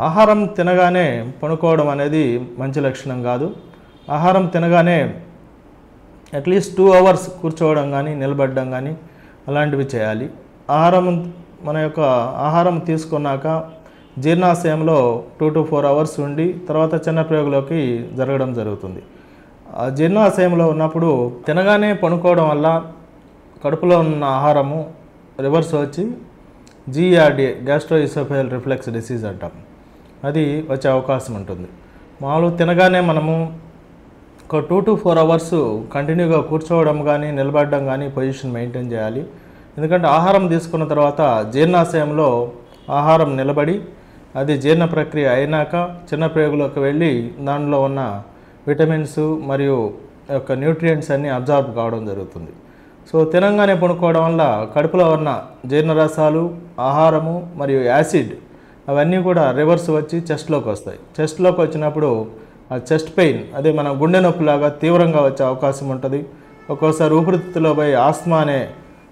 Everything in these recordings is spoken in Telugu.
ఆహారం తినగానే పడుకోవడం అనేది మంచి లక్షణం కాదు. ఆహారం తినగానే అట్లీస్ట్ 2 అవర్స్ కూర్చోవడం కానీ నిలబడడం కానీ అలాంటివి చేయాలి. మన యొక్క ఆహారం తీసుకున్నాక జీర్ణాశయంలో 2 to 4 అవర్స్ ఉండి తర్వాత చిన్న ప్రేగులోకి జరగడం జరుగుతుంది. ఆ జీర్ణాశయంలో ఉన్నప్పుడు తినగానే పడుకోవడం వల్ల కడుపులో ఉన్న ఆహారము రివర్స్ వచ్చి GERD గ్యాస్ట్రోఇసోఫేజియల్ రిఫ్లెక్స్ డిసీజ్ అంటాం, అది వచ్చే అవకాశం ఉంటుంది. మామూలు తినగానే మనము ఒక 2 to 4 అవర్స్ కంటిన్యూగా కూర్చోవడం కానీ నిలబడడం కానీ పొజిషన్ మెయింటైన్ చేయాలి. ఎందుకంటే ఆహారం తీసుకున్న తర్వాత జీర్ణాశయంలో ఆహారం నిలబడి అది జీర్ణ ప్రక్రియ అయినాక చిన్న ప్రేగులోకి వెళ్ళి దానిలో ఉన్న విటమిన్స్ మరియు యొక్క న్యూట్రియంట్స్ అన్నీ అబ్జార్బ్ కావడం జరుగుతుంది. సో తినంగానే పడుకోవడం వల్ల కడుపులో ఉన్న జీర్ణరసాలు, ఆహారము మరియు యాసిడ్ అవన్నీ కూడా రివర్స్ వచ్చి చెస్ట్లోకి వస్తాయి. చెస్ట్లోకి వచ్చినప్పుడు ఆ చెస్ట్ పెయిన్ అదే మన గుండె నొప్పిలాగా తీవ్రంగా వచ్చే అవకాశం ఉంటుంది. ఒక్కోసారి ఊపిరితిత్తులో పోయి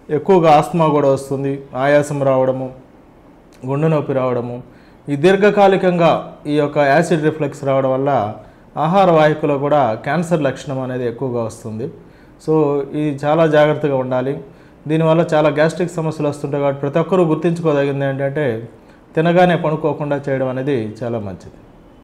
ఎక్కువగా ఆస్తమా కూడా వస్తుంది. ఆయాసం రావడము, గుండె నొప్పి రావడము, ఈ దీర్ఘకాలికంగా ఈ యొక్క యాసిడ్ రిఫ్లెక్స్ రావడం వల్ల ఆహార వాహికలో కూడా క్యాన్సర్ లక్షణం అనేది ఎక్కువగా వస్తుంది. సో ఇది చాలా జాగ్రత్తగా ఉండాలి. దీనివల్ల చాలా గ్యాస్ట్రిక్ సమస్యలు వస్తుంటాయి. కాబట్టి ప్రతి ఒక్కరూ గుర్తుంచుకోదగింది ఏంటంటే తినగానే పడుకోకుండా చేయడం అనేది చాలా మంచిది.